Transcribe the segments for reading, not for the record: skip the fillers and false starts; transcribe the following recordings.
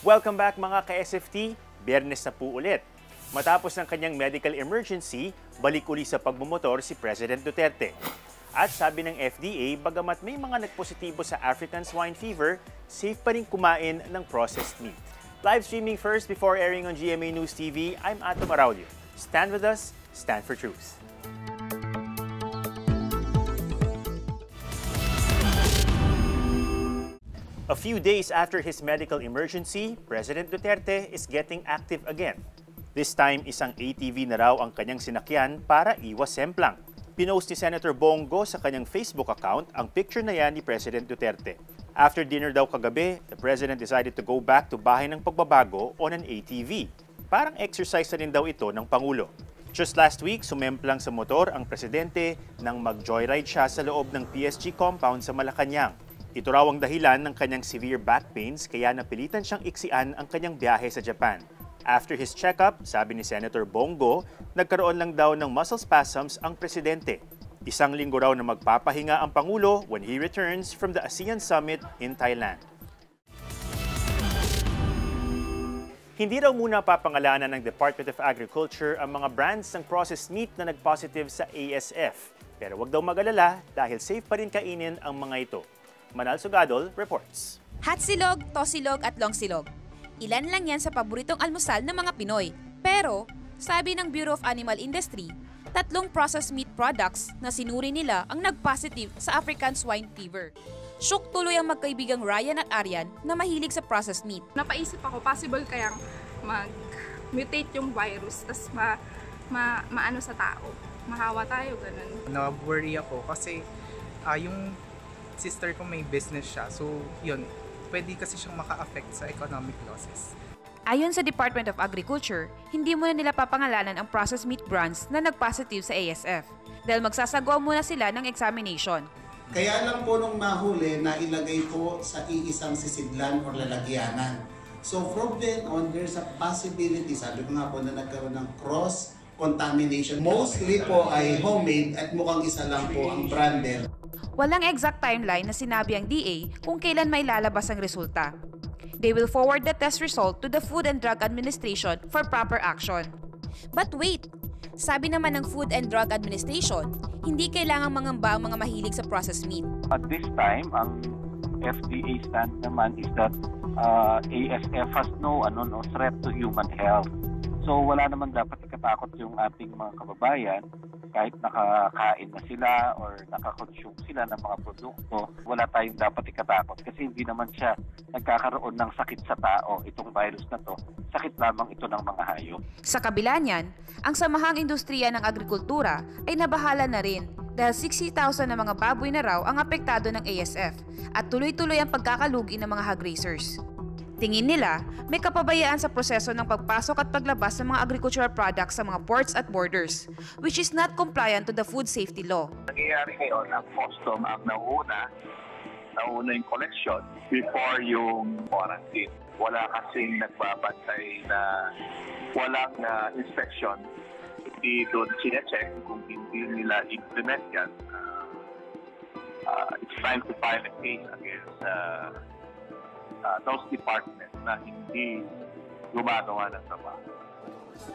Welcome back mga ka-SFT, Biyernes na po ulit. Matapos ng kanyang medical emergency, balik uli sa pagmumotor si President Duterte. At sabi ng FDA, bagamat may mga nagpositibo sa African swine fever, safe pa rin kumain ng processed meat. Live streaming first before airing on GMA News TV, I'm Araw. Stand with us, stand for truth. A few days after his medical emergency, President Duterte is getting active again. This time, isang ATV na raw ang kanyang sinakyan para iwas semplang. Pinost ni Senator Bongo sa kanyang Facebook account ang picture na yan ni President Duterte. After dinner daw kagabi, the President decided to go back to bahay ng pagbabago on an ATV. Parang exercise na rin daw ito ng Pangulo. Just last week, sumemplang sa motor ang Presidente nang mag-joyride siya sa loob ng PSG compound sa Malacanang. Ito raw ang dahilan ng kanyang severe back pains kaya napilitan siyang iksian ang kanyang biyahe sa Japan. After his checkup, sabi ni Senator Bongo, nagkaroon lang daw ng muscle spasms ang Presidente. Isang linggo raw na magpapahinga ang Pangulo when he returns from the ASEAN Summit in Thailand. Hindi raw muna papangalanan ng Department of Agriculture ang mga brands ng processed meat na nag-positive sa ASF. Pero wag daw mag-alala dahil safe pa rin kainin ang mga ito. Manal Sugadol reports. Hatsilog, tosilog at longsilog. Ilan lang yan sa paboritong almusal ng mga Pinoy. Pero, sabi ng Bureau of Animal Industry, 3 processed meat products na sinuri nila ang nag-positive sa African swine fever. Shook tuloy ang magkaibigang Ryan at Aryan na mahilig sa processed meat. Napaisip ako, possible kayang mag-mutate yung virus, tas maano sa tao. Mahawa tayo, ganun. Na-worry ako kasi yung sister ko may business siya. So, yun, pwede kasi siyang maka-affect sa economic losses. Ayon sa Department of Agriculture, hindi muna nila papangalanan ang processed meat brands na nag-positive sa ASF dahil magsasagawa muna sila ng examination. Kaya lang po nung mahuli na ilagay po sa iisang sisidlan o lalagyanan. So from then on, there's a possibility, sabi ko nga po na nagkaroon ng cross-contamination. Mostly po ay homemade at mukhang isa lang po ang branded. Walang exact timeline na sinabi ang DA kung kailan may lalabas ang resulta. They will forward the test result to the Food and Drug Administration for proper action. But wait! Sabi naman ng Food and Drug Administration, hindi kailangang mangamba ang mga mahilig sa processed meat. At this time, ang FDA stand naman is that ASF has no threat to human health. So wala naman dapat ikatakot yung ating mga kababayan kahit nakakain na sila or nakakonsume sila ng mga produkto. Wala tayong dapat ikatakot kasi hindi naman siya nagkakaroon ng sakit sa tao. Itong virus na to, sakit lamang ito ng mga hayop. Sa kabila niyan, ang samahang industriya ng agrikultura ay nabahala na rin dahil 60,000 na mga baboy na raw ang apektado ng ASF at tuloy-tuloy ang pagkakalugi ng mga hog raisers. Tingin nila, may kapabayaan sa proseso ng pagpasok at paglabas ng mga agricultural products sa mga ports at borders, which is not compliant to the food safety law. Nangyayari ngayon, ang custom ang nauna yung collection before yung quarantine. Wala kasing nagbabantay na walang inspection. Hindi doon sinecheck kung hindi nila implement yan. It's time to file a case against those departments na hindi gumagawa ng trabaho.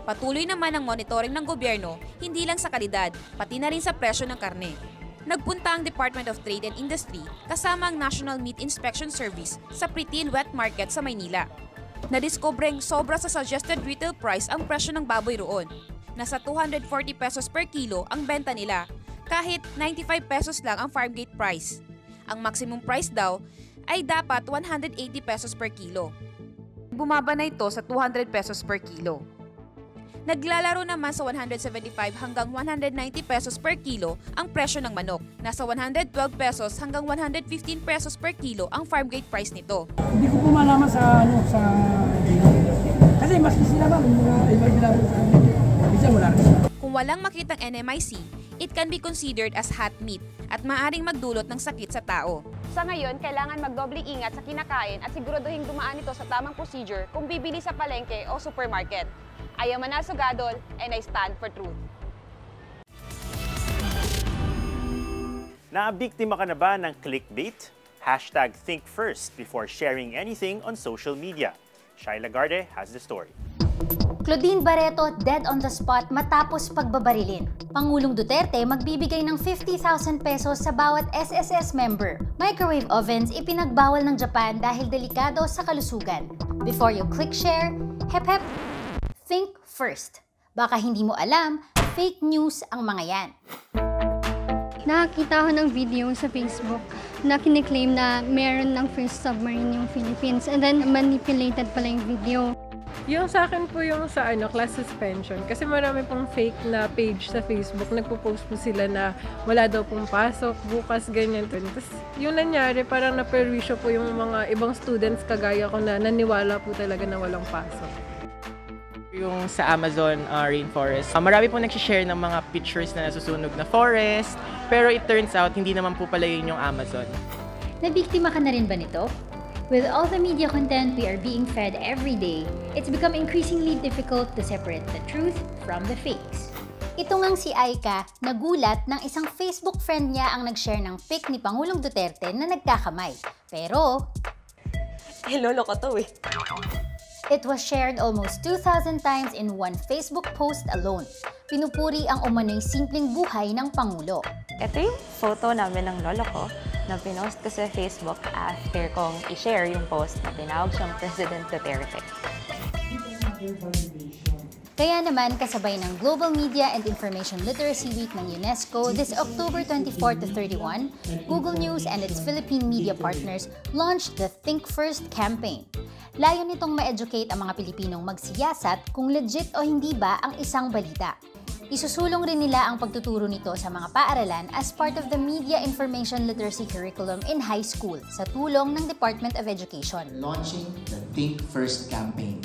Patuloy naman ang monitoring ng gobyerno, hindi lang sa kalidad, pati na rin sa presyo ng karne. Nagpunta ang Department of Trade and Industry kasama ang National Meat Inspection Service sa Pritin Wet Market sa Maynila. Nadiskubreng sobra sa suggested retail price ang presyo ng baboy roon. Nasa 240 pesos per kilo ang benta nila, kahit 95 pesos lang ang farm gate price. Ang maximum price daw ay dapat 180 pesos per kilo. Bumaba na ito sa 200 pesos per kilo. Naglalaro naman sa 175 hanggang 190 pesos per kilo ang presyo ng manok. Nasa 112 pesos hanggang 115 pesos per kilo ang farm gate price nito. Hindi ko po malaman sa kasi mas sila ba mga iba sa isa wala rin. Kung walang makitang NMIC, it can be considered as hot meat at maaaring magdulot ng sakit sa tao. Sa ngayon, kailangan magdobling ingat sa kinakain at siguraduhin dumaan ito sa tamang procedure kung bibili sa palengke o supermarket. I am Manal Sugadol and I stand for truth. Naabiktima ka na ba ng clickbait? #think first before sharing anything on social media. Shai Lagarde has the story. Claudine Barreto dead on the spot matapos pagbabarilin. Pangulong Duterte magbibigay ng 50,000 pesos sa bawat SSS member. Microwave ovens ipinagbawal ng Japan dahil delikado sa kalusugan. Before you click share, hep hep, think first. Baka hindi mo alam, fake news ang mga yan. Nakakita ko ng video sa Facebook na kiniklaim na meron ng first submarine yung Philippines and then manipulated pala yung video. Yung sa akin po yung sa class suspension. Kasi marami pong fake na page sa Facebook. Nagpo-post po sila na wala daw pong pasok, bukas, ganyan. Tapos yung nangyari, parang naperwisyo po yung mga ibang students kagaya ko na naniwala po talaga na walang pasok. Yung sa Amazon rainforest, marami pong nagsishare ng mga pictures na nasusunog na forest. Pero it turns out, hindi naman po pala yun yung Amazon. Nabiktima ka na rin ba nito? With all the media content we are being fed every day, it's become increasingly difficult to separate the truth from the fakes. Ito ngang si Aika, nagulat nang isang Facebook friend niya ang nag-share ng pic ni Pangulong Duterte na nagkakamay. Pero, lolo ko to eh. It was shared almost 2,000 times in one Facebook post alone. Pinupuri ang umano'y simpleng buhay ng Pangulo. Ito yung photo namin ng lolo ko na pinost ko sa Facebook after kong i-share yung post na tinawag siyang President Duterte. Kaya naman, kasabay ng Global Media and Information Literacy Week ng UNESCO this October 24 to 31, Google News and its Philippine media partners launched the Think First campaign. Layo nitong ma-educate ang mga Pilipinong magsiyasat kung legit o hindi ba ang isang balita. Isusulong rin nila ang pagtuturo nito sa mga paaralan as part of the Media Information Literacy Curriculum in high school sa tulong ng Department of Education. Launching the Think First campaign.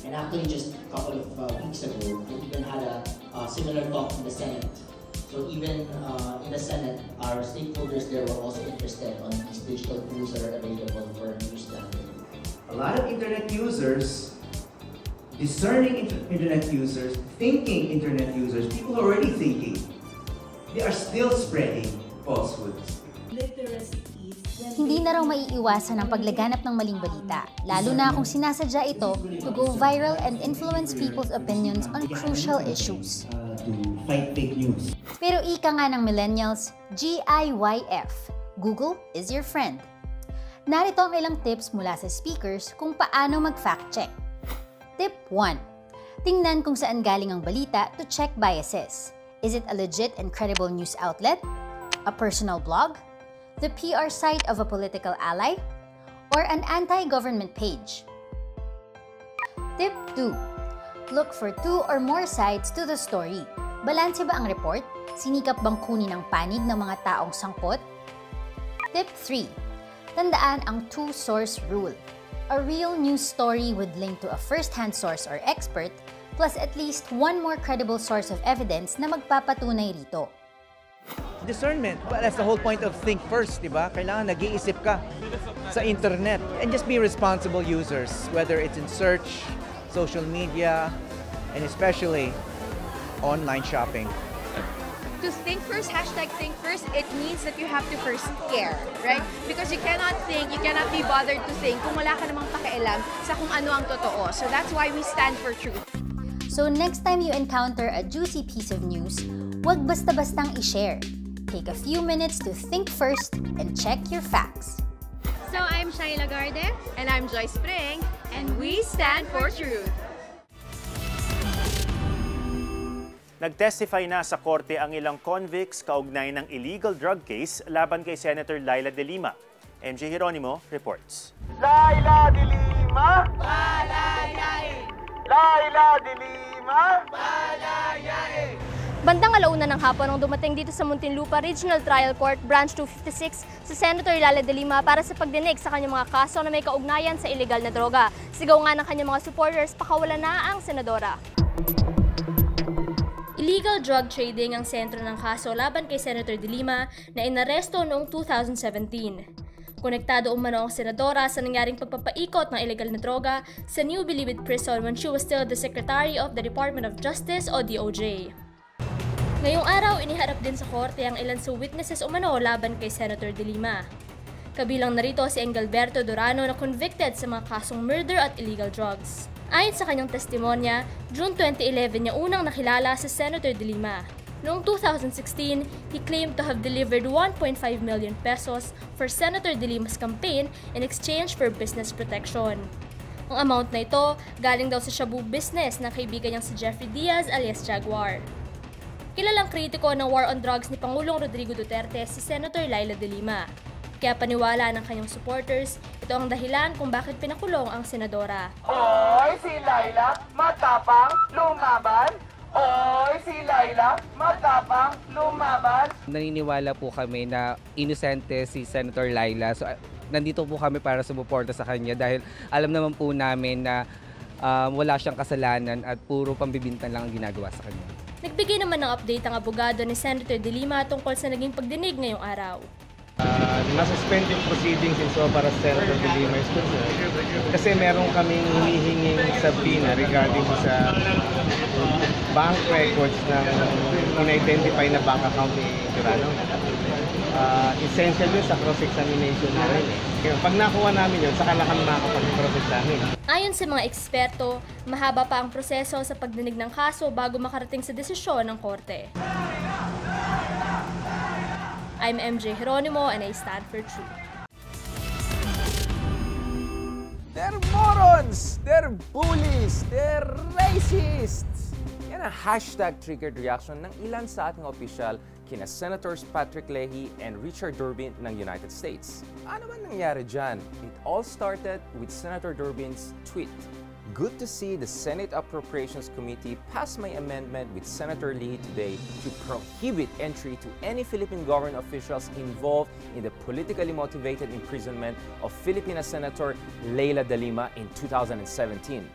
And actually just a couple of weeks ago, we even had a similar talk in the Senate. So even in the Senate, our stakeholders there were also interested on these digital tools that are available for news gathering. A lot of internet users, discerning internet users, thinking internet users, people who are already thinking, they are still spreading falsehoods. Hindi na raw maiiwasan ang paglaganap ng maling balita, lalo na kung sinasadya ito to go viral and influence people's opinions on crucial issues. To fight fake news. Pero ika nga ng millennials, GIYF, Google is your friend. Narito ang ilang tips mula sa speakers kung paano mag-fact check. Tip 1. Tingnan kung saan galing ang balita to check biases. Is it a legit and credible news outlet? A personal blog? The PR site of a political ally? Or an anti-government page? Tip 2. Look for 2 or more sides to the story. Balanse ba ang report? Sinikap bang kunin ang panig ng mga taong sangkot? Tip 3. Tandaan ang two-source rule. A real news story would link to a first-hand source or expert, plus at least one more credible source of evidence na magpapatunay rito. Discernment. Well, that's the whole point of think first, di ba? Kailangan nag-iisip ka sa internet. And just be responsible users, whether it's in search, social media, and especially online shopping. To think first, hashtag think first, it means that you have to first care, right? Because you cannot think, you cannot be bothered to think kung wala ka namang pakialam sa kung ano ang totoo. So that's why we stand for truth. So next time you encounter a juicy piece of news, huwag basta-bastang i-share. Take a few minutes to think first and check your facts. So I'm Shai Lagarde. And I'm Joy Spring. And we stand for truth. Nag-testify na sa korte ang ilang convicts kaugnay ng illegal drug case laban kay Senator Laila De Lima. MJ Geronimo reports. Laila De Lima! Palayain! Laila De Lima! Palayain! Bandang alauna ng hapon nung dumating dito sa Muntinlupa Regional Trial Court, Branch 256, si Senator Laila De Lima para sa pagdinig sa kanyang mga kaso na may kaugnayan sa illegal na droga. Sigaw nga ng kanyang mga supporters, pakawalan na ang senadora. Illegal drug trading ang sentro ng kaso laban kay Senator De Lima na inaresto noong 2017. Konektado umano ang senadora sa nangyaring pagpapaikot ng illegal na droga sa New Bilibid Prison when she was still the Secretary of the Department of Justice o DOJ. Ngayong araw, iniharap din sa korte ang ilan sa witnesses umano laban kay Senator De Lima. Kabilang narito si Engelberto Durano na convicted sa mga kasong murder at illegal drugs. Ayon sa kanyang testimonya, June 2011 niya unang nakilala si Senator De Lima. Noong 2016, he claimed to have delivered 1.5 million pesos for Senator De Lima's campaign in exchange for business protection. Ang amount na ito galing daw sa shabu business ng kaibigan niyang si Jeffrey Diaz alias Jaguar. Kilalang kritiko ng war on drugs ni Pangulong Rodrigo Duterte si Senator Laila De Lima. Kaya paniwala ng kanyang supporters, ito ang dahilan kung bakit pinakulong ang senadora. Oy, si Laila, matapang, lumaban. Oy, si Laila, matapang, lumaban. Naniniwala po kami na inosente si Senator Laila. So, nandito po kami para sumuporta sa kanya dahil alam naman po namin na wala siyang kasalanan at puro pambibintan lang ang ginagawa sa kanya. Nagbigay naman ng update ang abogado ni Senator De Lima tungkol sa naging pagdinig ngayong araw. Nasuspend yung proceedings so para sa Senator De Lima is concerned kasi meron kaming hinihinging subpoena regarding sa bank records ng in-identify na bank account ni Durano. Essential yun sa cross-examination namin. Pag nakuha namin yun, saka na kami makakapag-process namin. Ayon sa mga eksperto, mahaba pa ang proseso sa pagdinig ng kaso bago makarating sa desisyon ng korte. I'm MJ Geronimo and I stand for truth. They're morons! They're bullies! They're racists! Yan ang hashtag-triggered reaction ng ilan sa ating opisyal kina Senators Patrick Leahy and Richard Durbin ng United States. Ano man nangyari dyan? It all started with Senator Durbin's tweet. Good to see the Senate Appropriations Committee pass my amendment with Senator Leahy today to prohibit entry to any Philippine government officials involved in the politically motivated imprisonment of Filipina Senator Laila De Lima in 2017.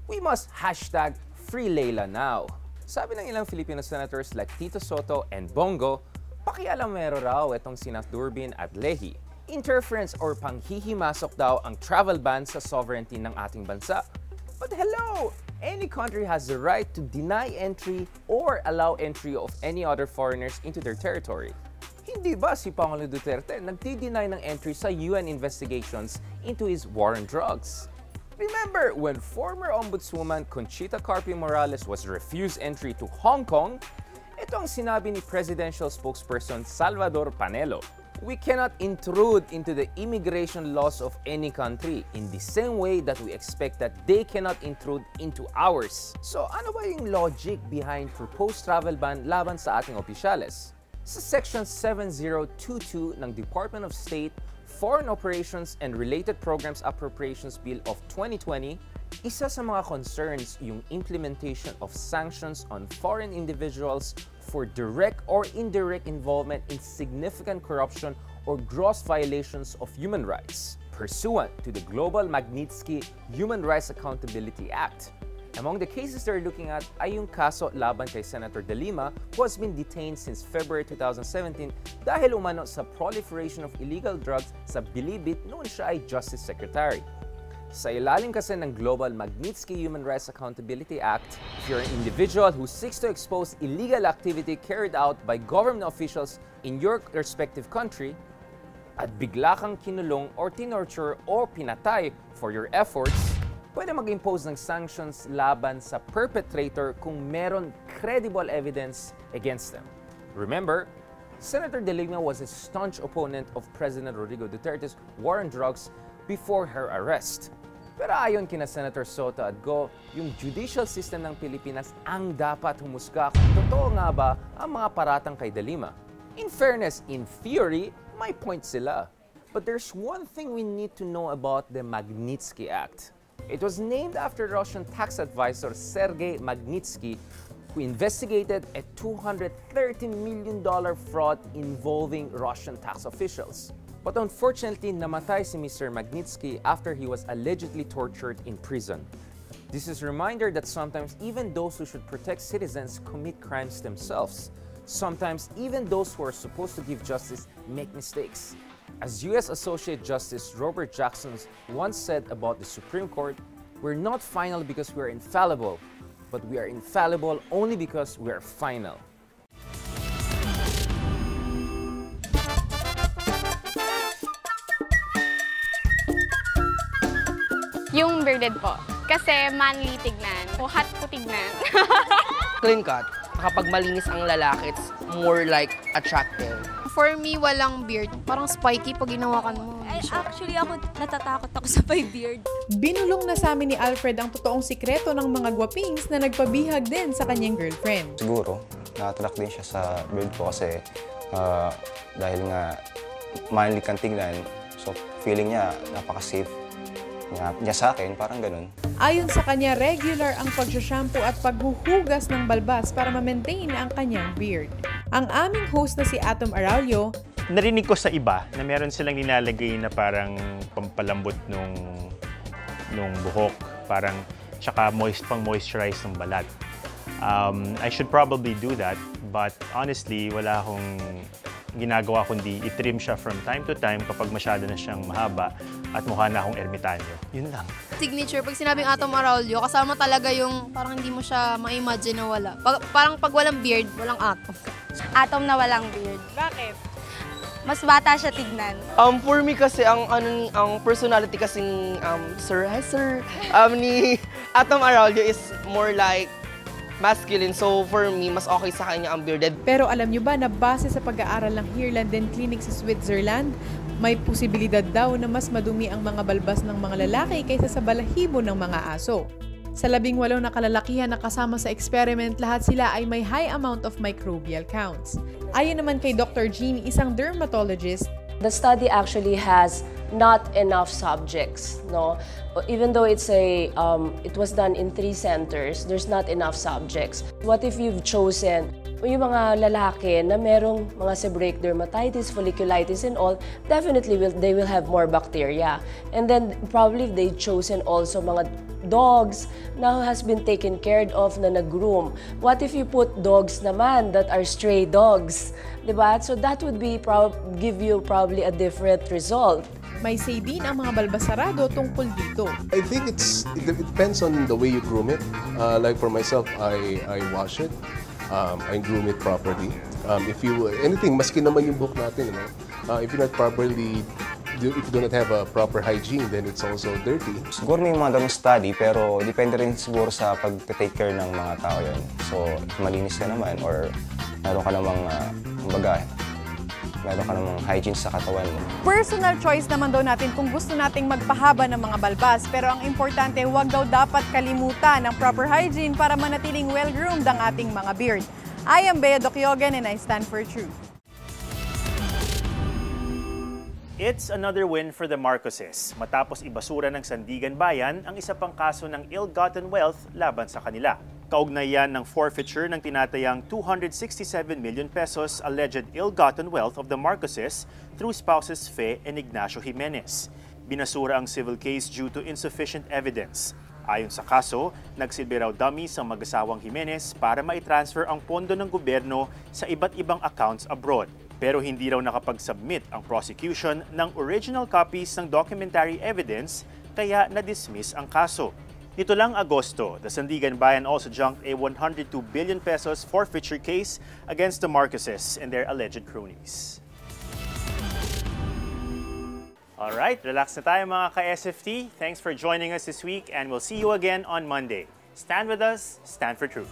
We must hashtag free Laila now. Sabi ng ilang Filipino senators like Tito Soto and Bongo, pakialamero raw itong sina Durbin at Leahy. Interference or panghihimasok daw ang travel ban sa sovereignty ng ating bansa. But hello! Any country has the right to deny entry or allow entry of any other foreigners into their territory. Hindi ba si Pangulong Duterte nagdi-deny ng entry sa UN investigations into his war on drugs? Remember when former Ombudswoman Conchita Carpio Morales was refused entry to Hong Kong? Ito ang sinabi ni Presidential Spokesperson Salvador Panelo. We cannot intrude into the immigration laws of any country in the same way that we expect that they cannot intrude into ours. So ano ba yung logic behind proposed travel ban laban sa ating opisyales? Sa Section 7022 ng Department of State Foreign Operations and Related Programs Appropriations Bill of 2020, isa sa mga concerns yung implementation of sanctions on foreign individuals for direct or indirect involvement in significant corruption or gross violations of human rights, pursuant to the Global Magnitsky Human Rights Accountability Act. Among the cases they're looking at ay yung kaso laban kay Senator De Lima, who has been detained since February 2017 dahil umano sa proliferation of illegal drugs sa Bilibid noon siya ay Justice Secretary. Sa ilalim kasi ng Global Magnitsky Human Rights Accountability Act, if you're an individual who seeks to expose illegal activity carried out by government officials in your respective country, at bigla kang kinulong or tinorture o pinatay for your efforts, pwede mag-impose ng sanctions laban sa perpetrator kung meron credible evidence against them. Remember, Senator De Lima was a staunch opponent of President Rodrigo Duterte's war on drugs before her arrest. Pero ayon kina Senator Soto at Go, yung judicial system ng Pilipinas ang dapat humusga kung totoo nga ba ang mga paratang kay De Lima. In fairness, in theory, may point sila. But there's one thing we need to know about the Magnitsky Act. It was named after Russian tax advisor Sergei Magnitsky, who investigated a $230 million fraud involving Russian tax officials. But unfortunately, namatay si Mr. Magnitsky after he was allegedly tortured in prison. This is a reminder that sometimes even those who should protect citizens commit crimes themselves. Sometimes even those who are supposed to give justice make mistakes. As U.S. Associate Justice Robert Jackson once said about the Supreme Court, we're not final because we are infallible, but we are infallible only because we are final. Yung bearded po. Kasi manly tignan. O hot po tignan. Clean cut. Kapag malinis ang lalaki, it's more like attractive. For me, walang beard. Parang spiky pag ginawakan mo. Actually, ako natatakot ako sa may beard. Binulong na sa amin ni Alfred ang totoong sikreto ng mga gwapings na nagpabihag din sa kanyang girlfriend. Siguro, na-attract din siya sa beard ko kasi dahil nga manly kang tignan, so feeling niya napaka-safe niya sa akin, parang ganun. Ayon sa kanya, regular ang pag-shampoo at paghuhugas ng balbas para ma-maintain ang kanyang beard. Ang aming host na si Atom Araulio, narinig ko sa iba na meron silang nilalagay na parang pampalambot nung buhok, parang tsaka pang-moisturize ng balat. I should probably do that, but honestly, wala akong ginagawa kundi i-trim siya from time to time kapag masyado na siyang mahaba at mukha na akong ermitanyo. Yun lang. Signature, pag sinabing Atom Araulio, kasama talaga yung parang hindi mo siya ma-imagine na wala. Parang pag walang beard, walang atom. Atom na walang beard. Bakit? Mas bata siya tignan. For me kasi, ang personality kasing sir ni Atom Araulio is more like masculine. So for me, mas okay sa kanya ang bearded. Pero alam nyo ba na base sa pag-aaral ng Hirlanden Clinic sa Switzerland, may posibilidad daw na mas madumi ang mga balbas ng mga lalaki kaysa sa balahibo ng mga aso. Sa 18 na kalalakihan na kasama sa experiment, lahat sila ay may high amount of microbial counts. Ayon naman kay Dr. Jean, isang dermatologist, the study actually has not enough subjects, no? Even though it was done in 3 centers, there's not enough subjects. What if you've chosen yung mga lalaki na merong mga seborrheic dermatitis, folliculitis and all, definitely they will have more bacteria. And then probably they've chosen also mga dogs na has been taken care of na nag-groom. What if you put dogs naman that are stray dogs? Diba? So that would be give you probably a different result. May say din ang mga balbasarado tungkol dito. I think it depends on the way you groom it. Like for myself, I wash it. I groom it properly. Anything, maski naman yung buhok natin, if you're not properly, if you do not have a proper hygiene, then it's also dirty. Siguro may mga ganong study, pero depende rin siguro sa pag-take care ng mga tao yan. So, malinis ka naman or meron ka namang, meron ka namang hygiene sa katawan mo. Personal choice naman daw natin kung gusto nating magpahaba ng mga balbas, pero ang importante, huwag daw dapat kalimutan ang proper hygiene para manatiling well-groomed ang ating mga beard. I am Bea Docyogan and I stand for truth. It's another win for the Marcoses matapos ibasura ng Sandigan Bayan ang isa pang kaso ng ill-gotten wealth laban sa kanila. Kaugnay yan ng forfeiture ng tinatayang 267 million pesos alleged ill-gotten wealth of the Marcoses through spouses Fe and Ignacio Jimenez. Binasura ang civil case due to insufficient evidence. Ayon sa kaso, nagsilbi raw dummies ang mag-asawang Jimenez para maitransfer ang pondo ng gobyerno sa iba't ibang accounts abroad. Pero hindi raw nakapag-submit ang prosecution ng original copies ng documentary evidence kaya na-dismiss ang kaso. Nito lang Agosto, the Sandigan Bayan also junked a 102 billion pesos forfeiture case against the Marcoses and their alleged cronies. Alright, relax na tayo mga ka-SFT. Thanks for joining us this week and we'll see you again on Monday. Stand with us, stand for truth.